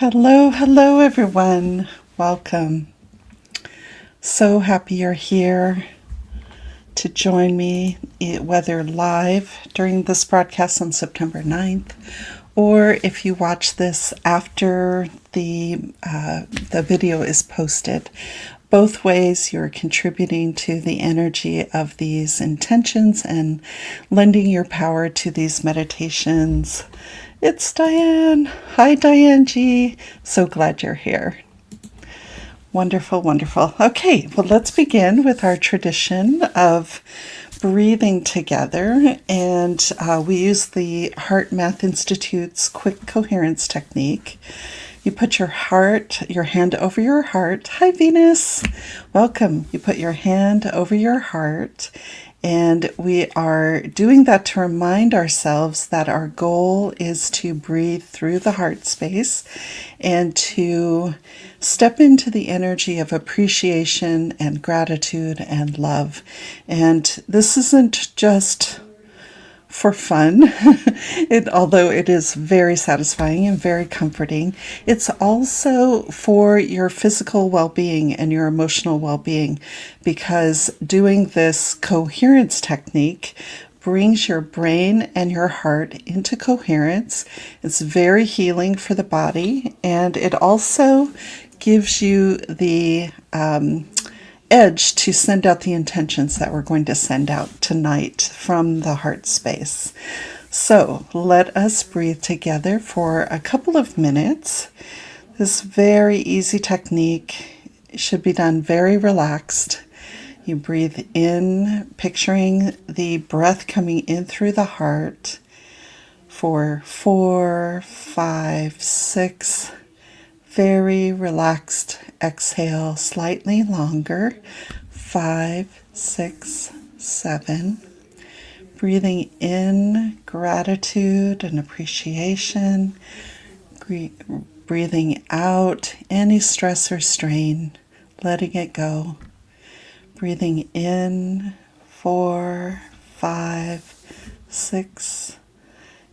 Hello, hello everyone. Welcome. So happy you're here to join me, whether live during this broadcast on September 9th, or if you watch this after the video is posted. Both ways, you're contributing to the energy of these intentions and lending your power to these meditations. It's Diane. Hi, Diane G. So glad you're here. Wonderful, wonderful. Okay, well, let's begin with our tradition of breathing together. And we use the Heart Math Institute's quick coherence technique. You put your hand over your heart. Hi, Venus. Welcome. You put your hand over your heart. And we are doing that to remind ourselves that our goal is to breathe through the heart space and to step into the energy of appreciation and gratitude and love. And this isn't just for fun, although it is very satisfying and very comforting. It's also for your physical well-being and your emotional well-being, because doing this coherence technique brings your brain and your heart into coherence. It's very healing for the body, and it also gives you the edge to send out the intentions that we're going to send out tonight from the heart space. So let us breathe together for a couple of minutes. This very easy technique should be done very relaxed. You breathe in, picturing the breath coming in through the heart for 4, 5, 6, very relaxed exhale, slightly longer, 5, 6, 7. Breathing in gratitude and appreciation. Breathing out any stress or strain, letting it go. Breathing in 4, 5, 6,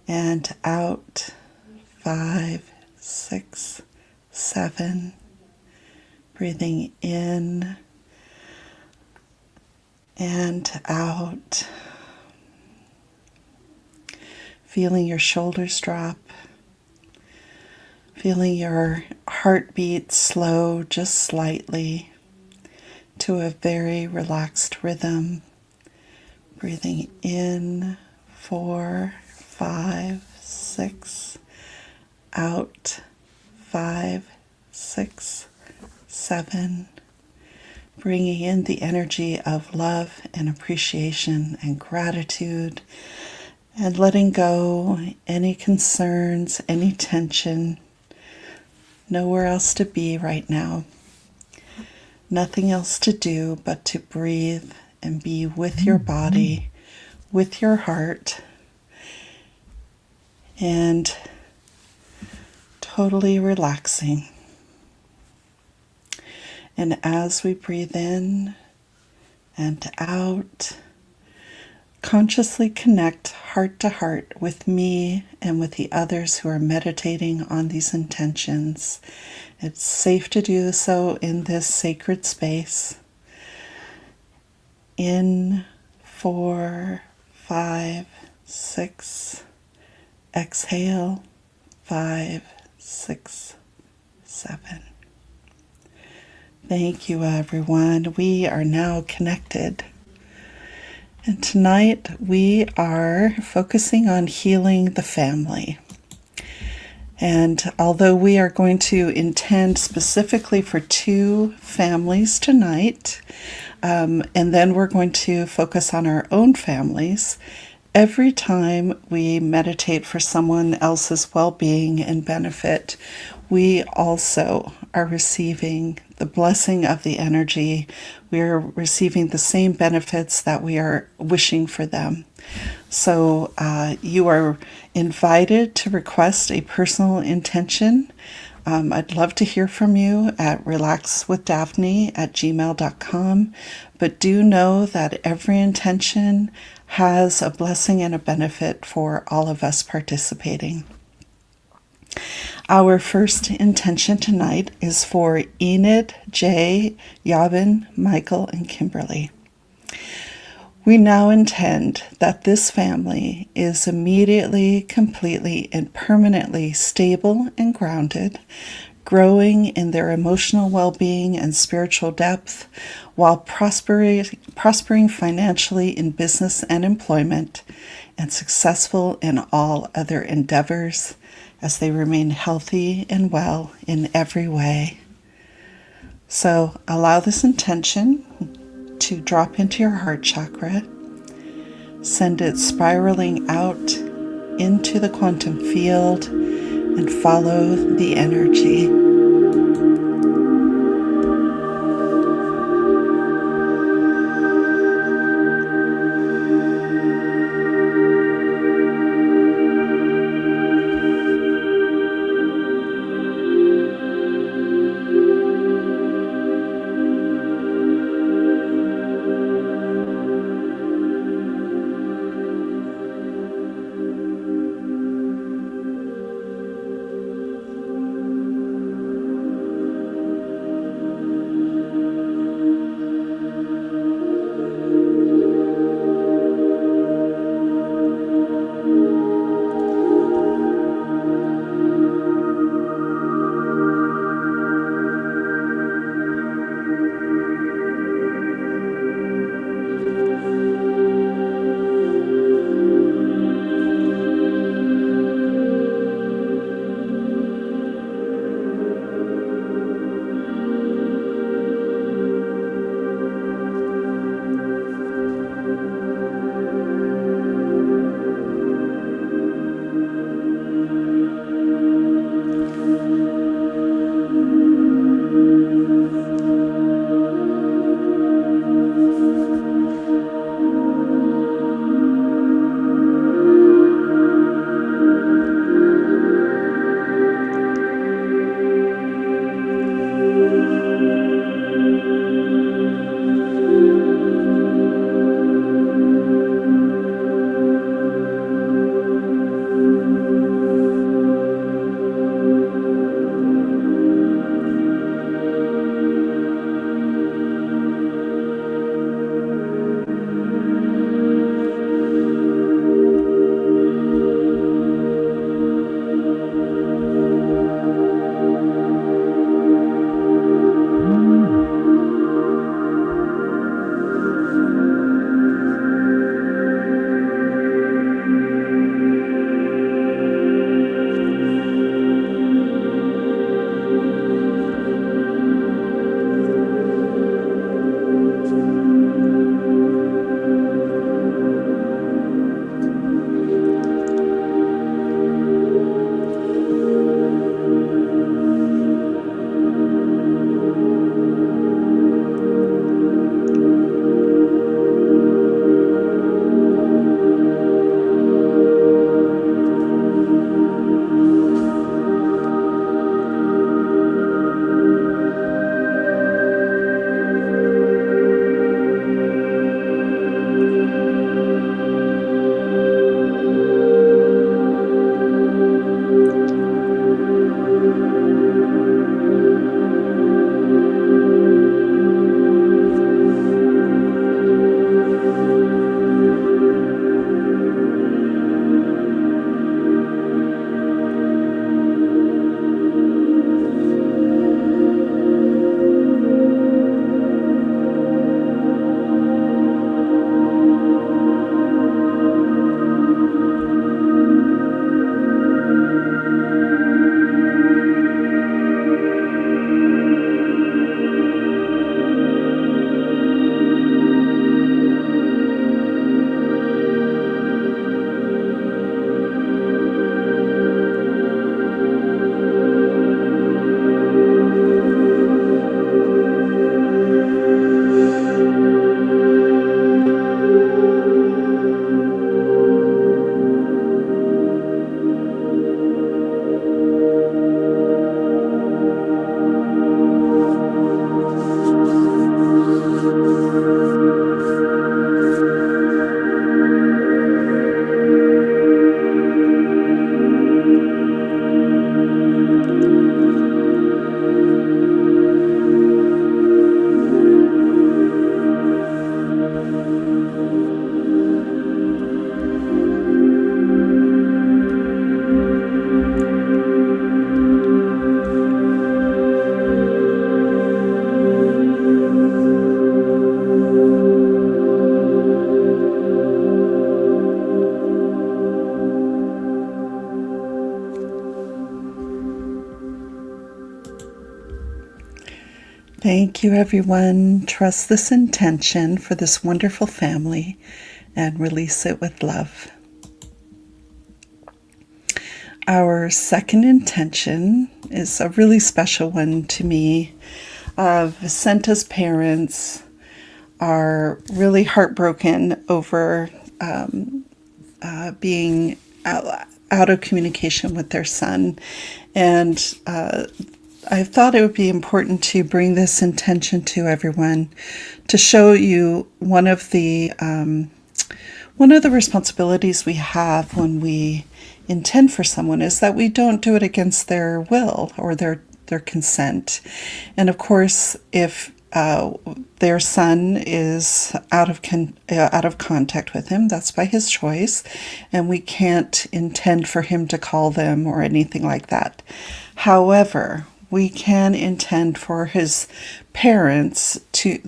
and out 5, 6, 7. Breathing in and out. Feeling your shoulders drop. Feeling your heartbeat slow just slightly to a very relaxed rhythm. Breathing in 4, 5, 6. Out 5, 6, 7, bringing in the energy of love and appreciation and gratitude, and letting go any concerns, any tension, nowhere else to be right now, nothing else to do but to breathe and be with your body, with your heart, and totally relaxing. And as we breathe in and out, consciously connect heart to heart with me and with the others who are meditating on these intentions. It's safe to do so in this sacred space. In 4, 5, 6, exhale 5, 6, 7. Thank you, everyone. We are now connected. And tonight we are focusing on healing the family. And although we are going to intend specifically for 2 families tonight, and then we're going to focus on our own families, every time we meditate for someone else's well-being and benefit, we also are receiving the blessing of the energy. We are receiving the same benefits that we are wishing for them. So you are invited to request a personal intention. I'd love to hear from you at relaxwithdaphne@gmail.com. But do know that every intention has a blessing and a benefit for all of us participating. Our first intention tonight is for Enid, Jay, Yavin, Michael, and Kimberly. We now intend that this family is immediately, completely, and permanently stable and grounded, growing in their emotional well-being and spiritual depth, while prospering financially in business and employment, and successful in all other endeavors as they remain healthy and well in every way. So allow this intention to drop into your heart chakra. Send it spiraling out into the quantum field and follow the energy. Thank you, everyone. Trust this intention for this wonderful family and release it with love. Our second intention is a really special one to me. Vicenta's parents are really heartbroken over being out of communication with their son. And I thought it would be important to bring this intention to everyone to show you one of the responsibilities we have when we intend for someone is that we don't do it against their will or their consent. And of course, if their son is out of contact with him, that's by his choice, and we can't intend for him to call them or anything like that. However, we can intend for his parents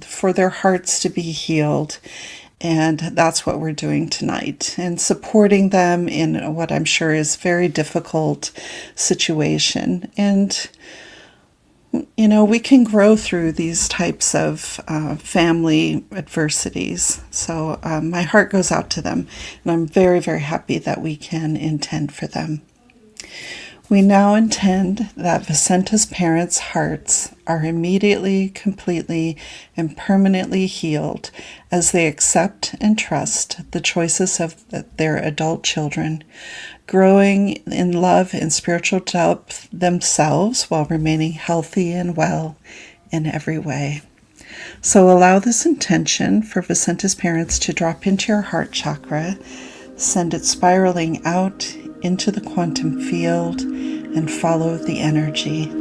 for their hearts to be healed, and that's what we're doing tonight, and supporting them in what I'm sure is a very difficult situation. And we can grow through these types of family adversities. So my heart goes out to them, and I'm very, very happy that we can intend for them. We now intend that Vicenta's parents' hearts are immediately, completely, and permanently healed as they accept and trust the choices of their adult children, growing in love and spiritual depth themselves while remaining healthy and well in every way. So allow this intention for Vicenta's parents to drop into your heart chakra, send it spiraling out into the quantum field, and follow the energy.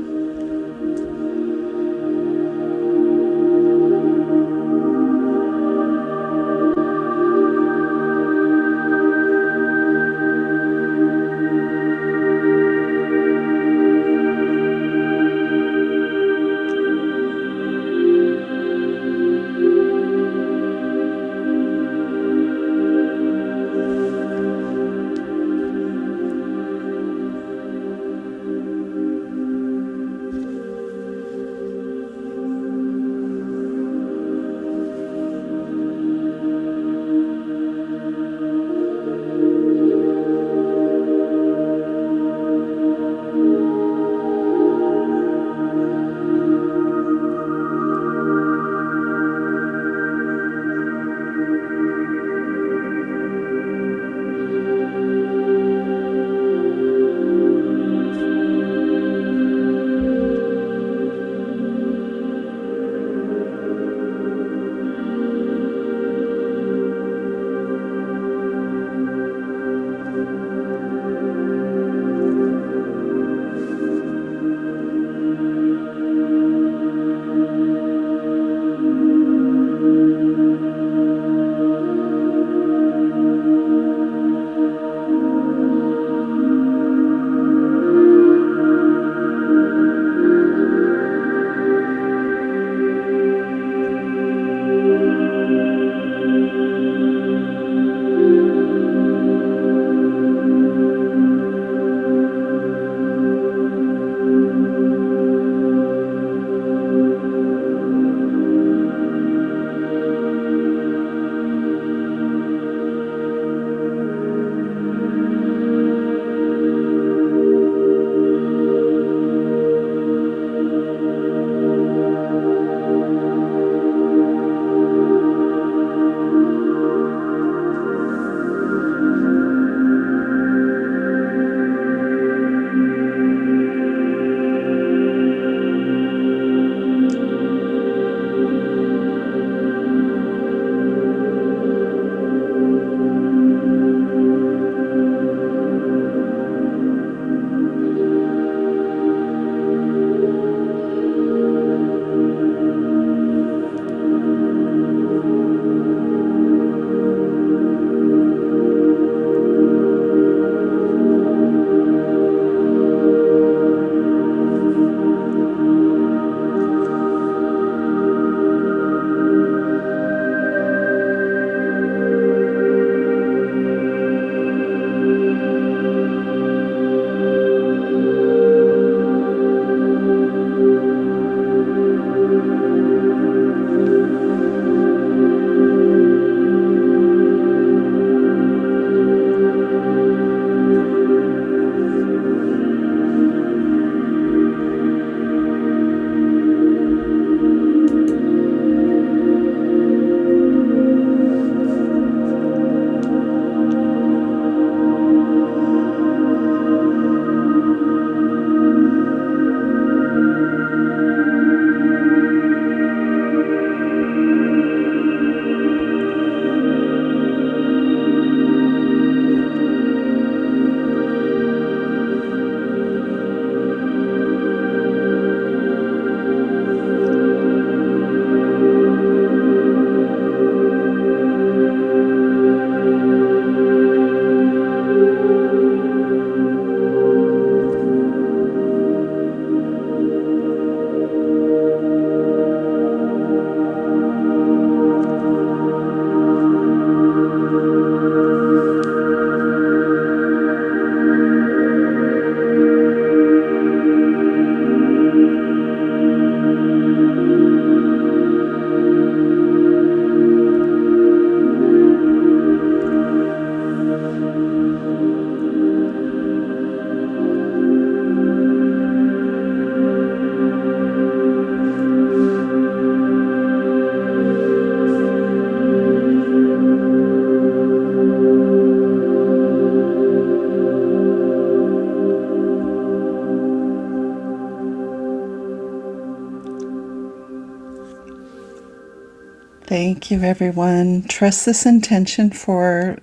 Thank you, everyone. Trust this intention for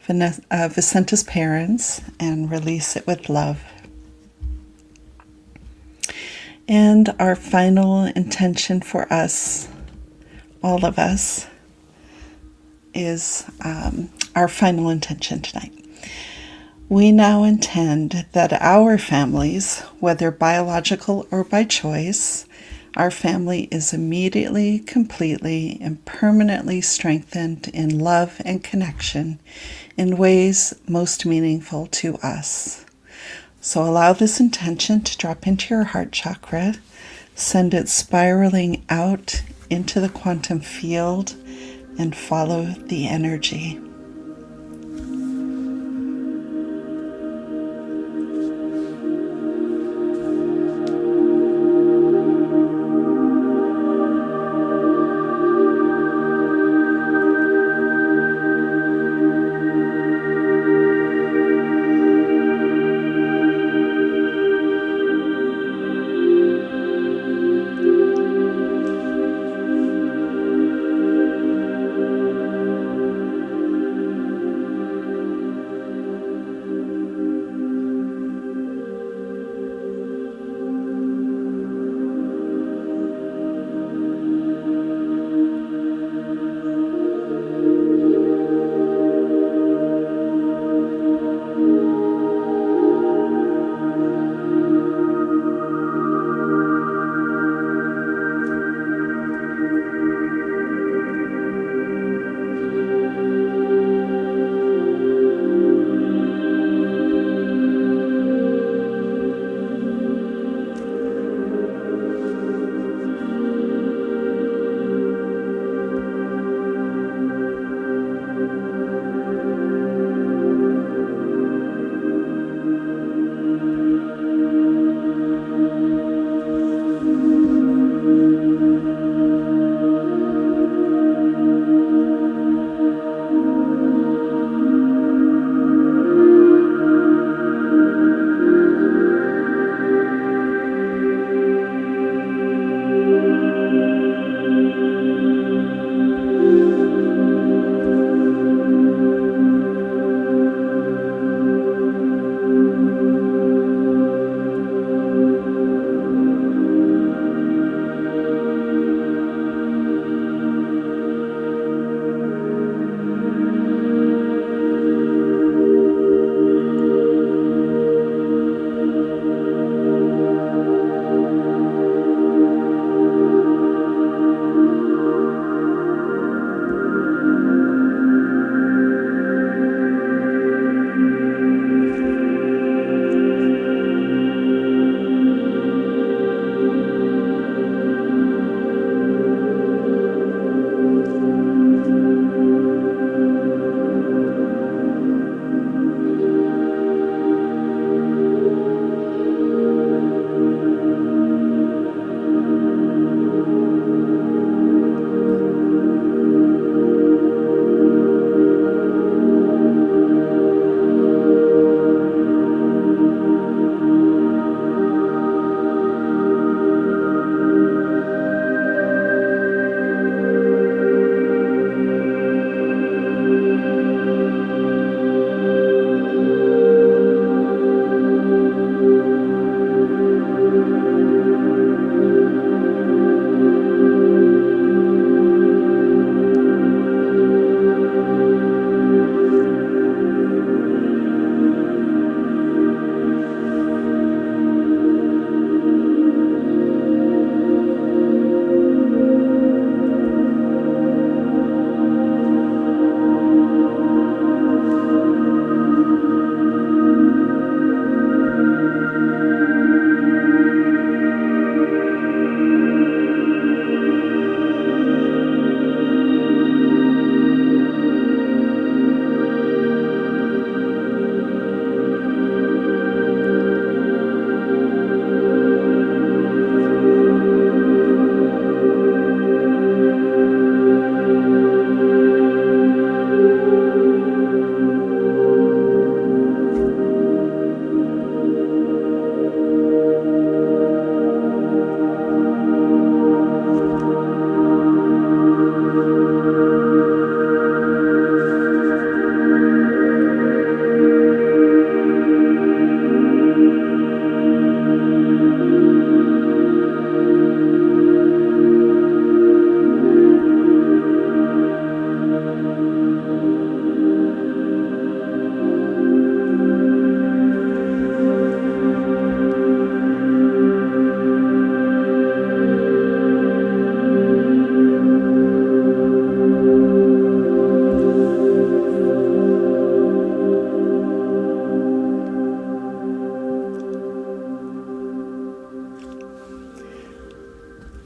Vicenta's parents and release it with love. And our final intention for us, all of us, is our final intention tonight. We now intend that our families, whether biological or by choice, our family is immediately, completely, and permanently strengthened in love and connection in ways most meaningful to us. So allow this intention to drop into your heart chakra, send it spiraling out into the quantum field, and follow the energy.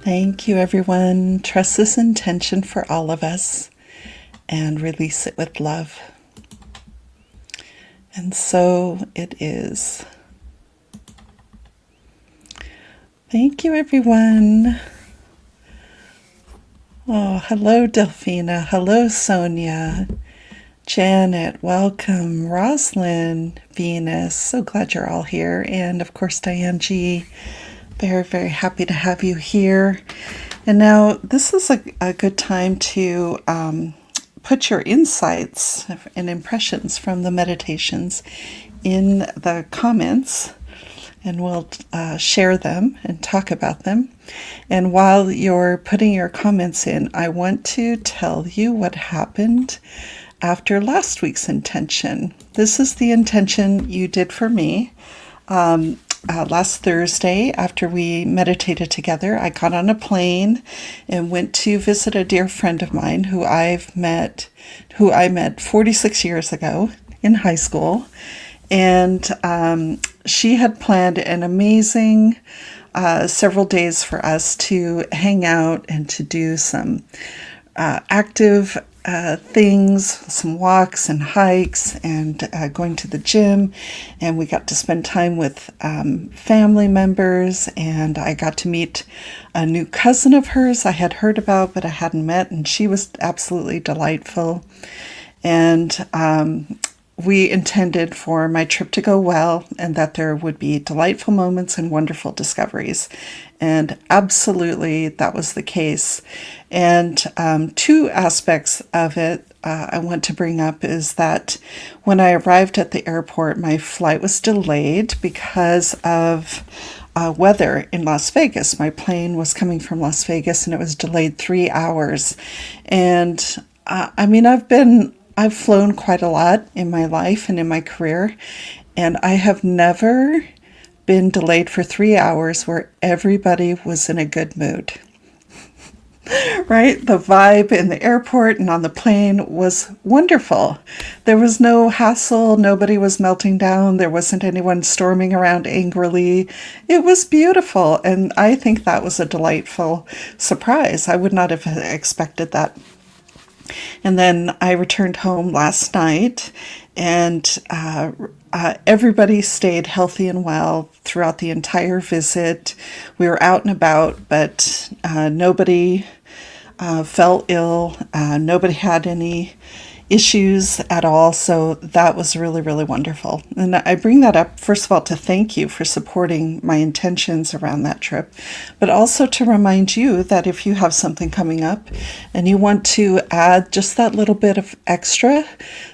Thank you, everyone. Trust this intention for all of us and release it with love. And so it is. Thank you, everyone. Oh, hello, Delphina. Hello, Sonia. Janet, welcome. Rosalind, Venus, so glad you're all here. And of course, Diane G. Very, very happy to have you here. And now this is a good time to put your insights and impressions from the meditations in the comments, and we'll share them and talk about them. And while you're putting your comments in, I want to tell you what happened after last week's intention. This is the intention you did for me. Last Thursday, after we meditated together, I got on a plane and went to visit a dear friend of mine who I met 46 years ago in high school. And she had planned an amazing several days for us to hang out and to do some active things, some walks and hikes, and going to the gym. And we got to spend time with family members, and I got to meet a new cousin of hers I had heard about but I hadn't met, and she was absolutely delightful. And we intended for my trip to go well, and that there would be delightful moments and wonderful discoveries. And absolutely that was the case. And two aspects of it I want to bring up is that when I arrived at the airport, my flight was delayed because of weather in Las Vegas. My plane was coming from Las Vegas and it was delayed 3 hours. And I've flown quite a lot in my life and in my career, and I have never been delayed for 3 hours where everybody was in a good mood. Right? The vibe in the airport and on the plane was wonderful. There was no hassle. Nobody was melting down. There wasn't anyone storming around angrily. It was beautiful. And I think that was a delightful surprise. I would not have expected that. And then I returned home last night, and everybody stayed healthy and well throughout the entire visit. We were out and about, but nobody fell ill. Nobody had any issues at all. So that was really, really wonderful. And I bring that up, first of all, to thank you for supporting my intentions around that trip, but also to remind you that if you have something coming up and you want to add just that little bit of extra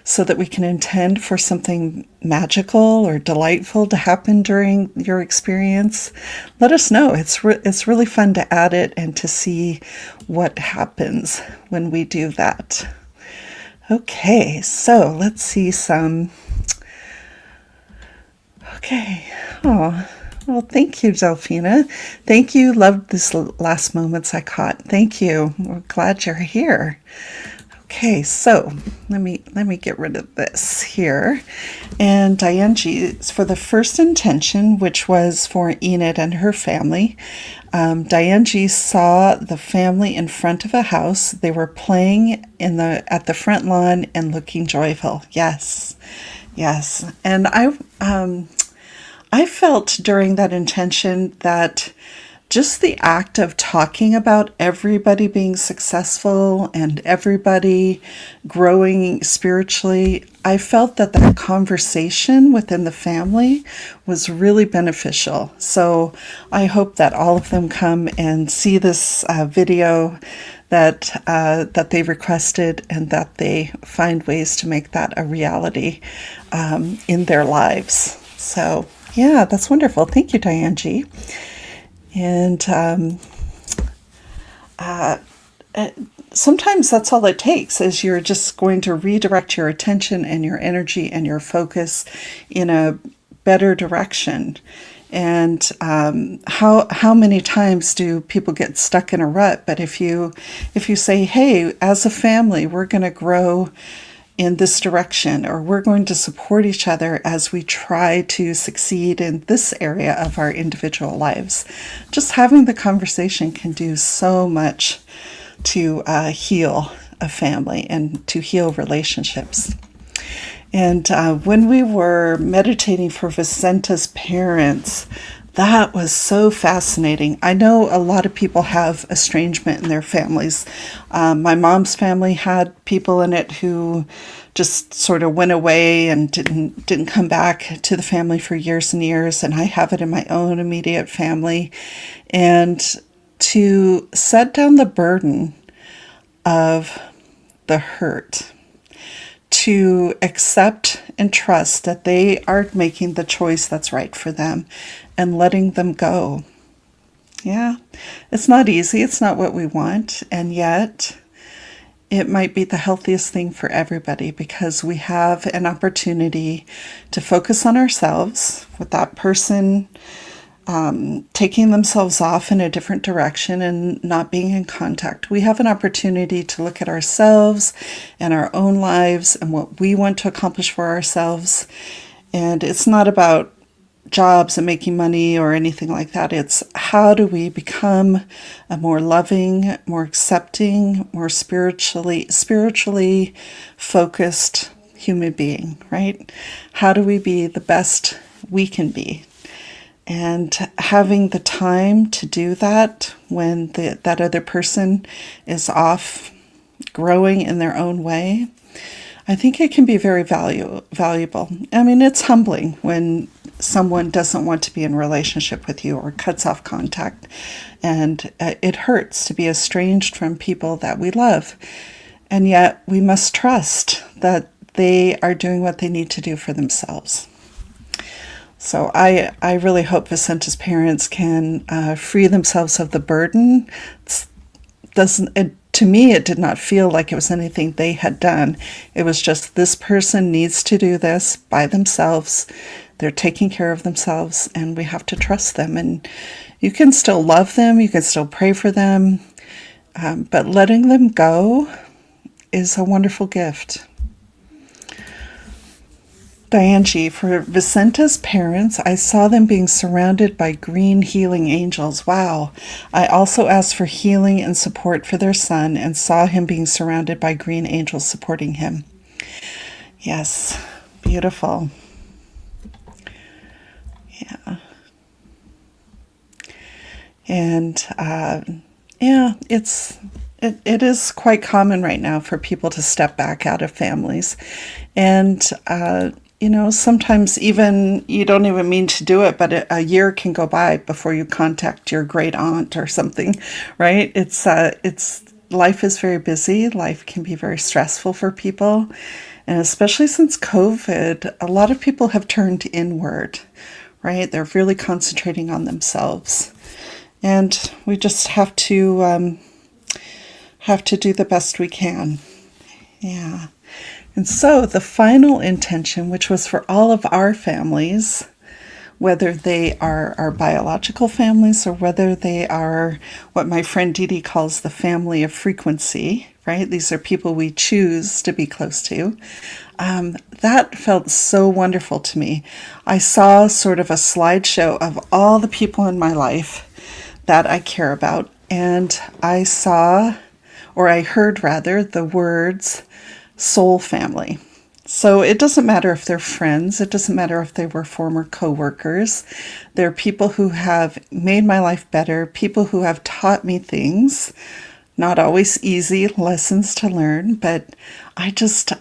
so that we can intend for something magical or delightful to happen during your experience, let us know. It's really fun to add it and to see what happens when we do that. Okay, so let's see some. Okay. Oh, well, thank you, Delphina. Thank you. Loved these last moments I caught. Thank you. We're glad you're here. Okay, so let me get rid of this here. And Diane G, for the first intention, which was for Enid and her family. Diane G saw the family in front of a house. They were playing at the front lawn and looking joyful. Yes. And I felt during that intention that just the act of talking about everybody being successful and everybody growing spiritually, I felt that conversation within the family was really beneficial. So I hope that all of them come and see this video that they requested, and that they find ways to make that a reality in their lives. So yeah, that's wonderful. Thank you, Diane G. And sometimes that's all it takes, is you're just going to redirect your attention and your energy and your focus in a better direction. And how many times do people get stuck in a rut? But if you say, hey, as a family, we're going to grow in this direction, or we're going to support each other as we try to succeed in this area of our individual lives. Just having the conversation can do so much to heal a family and to heal relationships. And when we were meditating for Vicenta's parents, that was so fascinating. I know a lot of people have estrangement in their families. My mom's family had people in it who just sort of went away and didn't come back to the family for years and years. And I have it in my own immediate family. And to set down the burden of the hurt, to accept and trust that they are making the choice that's right for them and letting them go. Yeah, it's not easy. It's not what we want. And yet it might be the healthiest thing for everybody, because we have an opportunity to focus on ourselves with that person taking themselves off in a different direction and not being in contact. We have an opportunity to look at ourselves and our own lives and what we want to accomplish for ourselves. And it's not about jobs and making money or anything like that. It's how do we become a more loving, more accepting, more spiritually focused human being, right? How do we be the best we can be? And having the time to do that when that other person is off growing in their own way, I think it can be very valuable. I mean, it's humbling when someone doesn't want to be in a relationship with you or cuts off contact. And it hurts to be estranged from people that we love. And yet we must trust that they are doing what they need to do for themselves. So I really hope Vicenta's parents can free themselves of the burden. To me, it did not feel like it was anything they had done. It was just, this person needs to do this by themselves. They're taking care of themselves, and we have to trust them. And you can still love them. You can still pray for them. But letting them go is a wonderful gift. Diane G., for Vicenta's parents, I saw them being surrounded by green healing angels. Wow. I also asked for healing and support for their son and saw him being surrounded by green angels supporting him. Yes, beautiful. Yeah. And it is quite common right now for people to step back out of families. And sometimes even you don't even mean to do it, but a year can go by before you contact your great aunt or something, right? It's life is very busy. Life can be very stressful for people. And especially since COVID, a lot of people have turned inward, right? They're really concentrating on themselves. And we just have to do the best we can. Yeah. And so the final intention, which was for all of our families, whether they are our biological families or whether they are what my friend Dee Dee calls the family of frequency, right? These are people we choose to be close to. That felt so wonderful to me. I saw sort of a slideshow of all the people in my life that I care about, and I heard rather, the words soul family. So it doesn't matter if they're friends. It doesn't matter if they were former coworkers. They're people who have made my life better, people who have taught me things, not always easy lessons to learn, but I just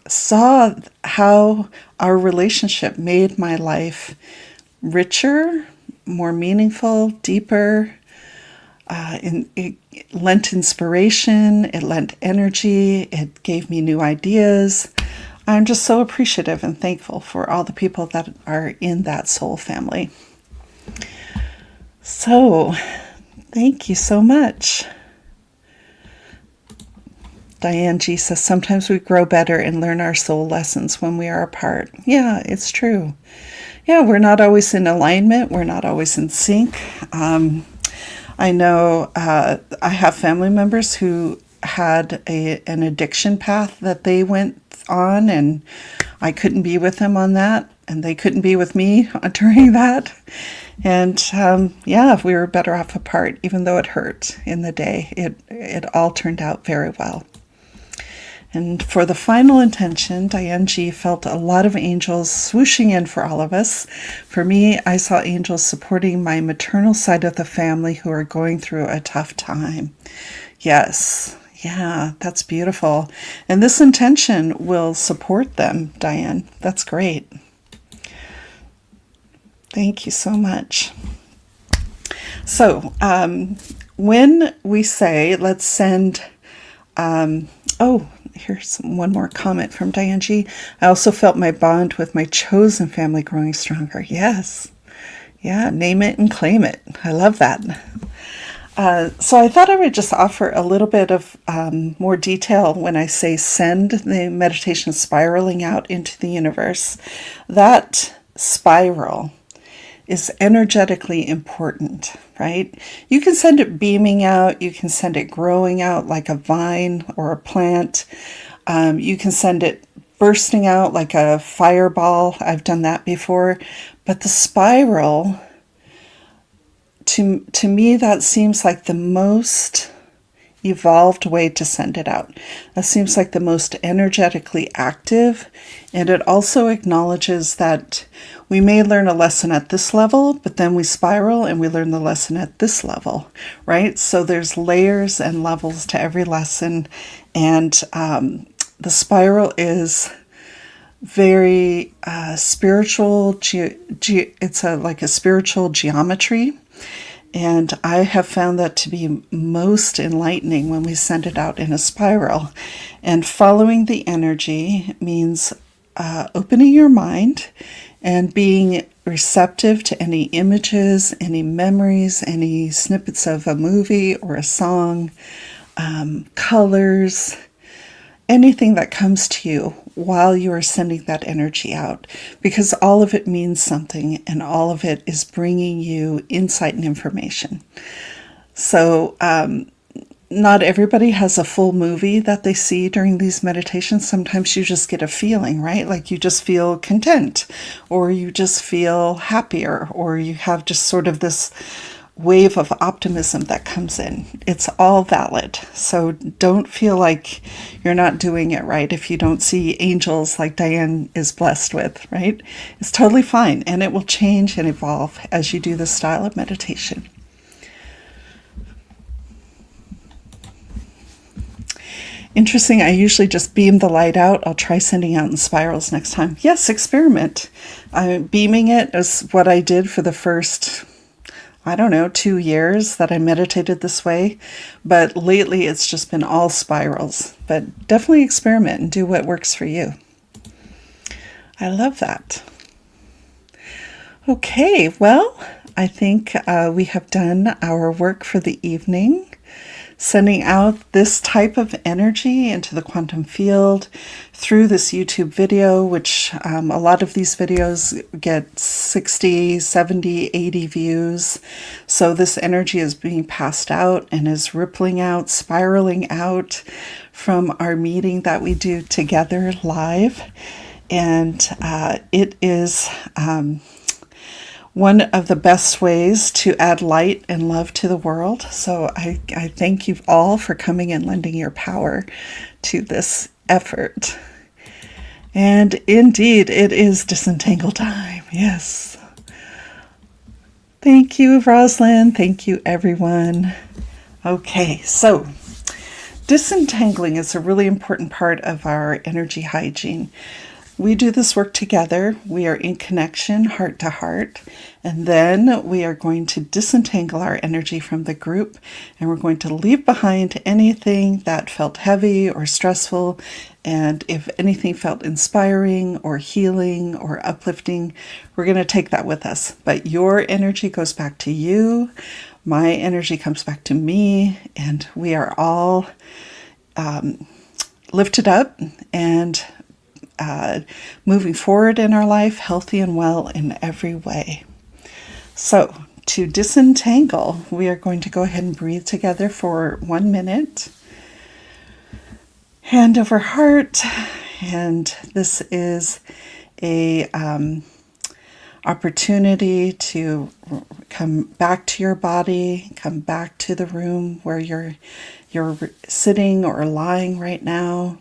saw how our relationship made my life richer, more meaningful, deeper. It lent inspiration, it lent energy, it gave me new ideas. I'm just so appreciative and thankful for all the people that are in that soul family. So, thank you so much. Diane G. says, sometimes we grow better and learn our soul lessons when we are apart. Yeah, it's true. Yeah, we're not always in alignment. We're not always in sync. I know I have family members who had an addiction path that they went on, and I couldn't be with them on that, and they couldn't be with me during that. And we were better off apart, even though it hurt in the day. It all turned out very well. And for the final intention, Diane G. felt a lot of angels swooshing in for all of us. For me, I saw angels supporting my maternal side of the family who are going through a tough time. Yes, yeah, that's beautiful. And this intention will support them, Diane. That's great. Thank you so much. So, when we say, let's send, here's one more comment from Diane G. I also felt my bond with my chosen family growing stronger. Yes. Yeah, name it and claim it. I love that. So I thought I would just offer a little bit of more detail when I say send the meditation spiraling out into the universe. That spiral is energetically important, right? You can send it beaming out. You can send it growing out like a vine or a plant. You can send it bursting out like a fireball. I've done that before. But the spiral, to me, that seems like the most evolved way to send it out. That seems like the most energetically active, and it also acknowledges that we may learn a lesson at this level, but then we spiral and we learn the lesson at this level, right? So there's layers and levels to every lesson, and the spiral is very spiritual. It's like a spiritual geometry. And I have found that to be most enlightening when we send it out in a spiral. And following the energy means opening your mind and being receptive to any images, any memories, any snippets of a movie or a song, colors, anything that comes to you while you are sending that energy out, because all of it means something and all of it is bringing you insight and information. So not everybody has a full movie that they see during these meditations. Sometimes you just get a feeling, right? Like you just feel content, or you just feel happier, or you have just sort of this wave of optimism that comes in. It's all valid. So don't feel like you're not doing it right if you don't see angels like Diane is blessed with, right? It's totally fine, and it will change and evolve as you do this style of meditation. Interesting, I usually just beam the light out. I'll try sending out in spirals next time. Yes, experiment. Beaming it is what I did for the first 2 years that I meditated this way. But lately it's just been all spirals. But definitely experiment and do what works for you. I love that. Okay, well, I think we have done our work for the evening. Sending out this type of energy into the quantum field through this YouTube video, which a lot of these videos get 60, 70, 80 views. So this energy is being passed out and is rippling out, spiraling out from our meeting that we do together live. And it is one of the best ways to add light and love to the world. So I thank you all for coming and lending your power to this effort. And indeed, it is disentangle time. Yes. Thank you, Rosalind. Thank you, everyone. Okay, so disentangling is a really important part of our energy hygiene. We do this work together. We are in connection, heart to heart, and then we are going to disentangle our energy from the group, and we're going to leave behind anything that felt heavy or stressful, and if anything felt inspiring or healing or uplifting, we're going to take that with us. But your energy goes back to you, my energy comes back to me, and we are all lifted up and moving forward in our life, healthy and well in every way. So to disentangle, we are going to go ahead and breathe together for 1 minute. hand over heart. And this is a opportunity to come back to your body, come back to the room where you're sitting or lying right now.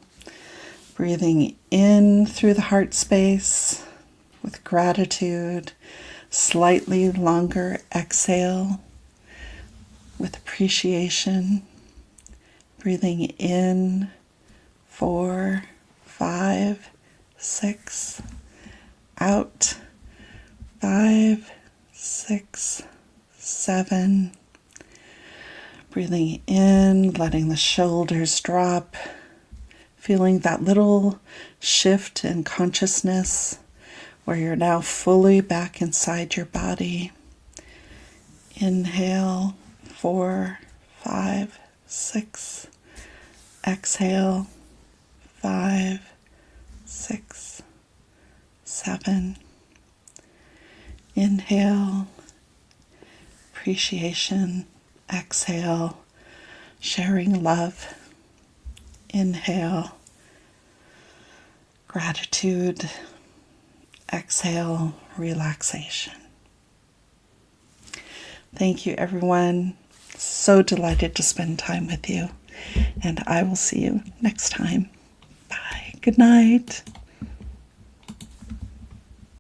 Breathing in through the heart space with gratitude. Slightly longer exhale with appreciation. Breathing in 4, 5, 6. Out 5, 6, 7. Breathing in, letting the shoulders drop. Feeling that little shift in consciousness where you're now fully back inside your body. Inhale, 4, 5, 6. Exhale, 5, 6, 7. Inhale, appreciation. Exhale, sharing love. Inhale, gratitude. Exhale, relaxation. Thank you, everyone. So delighted to spend time with you. And I will see you next time. Bye. Good night.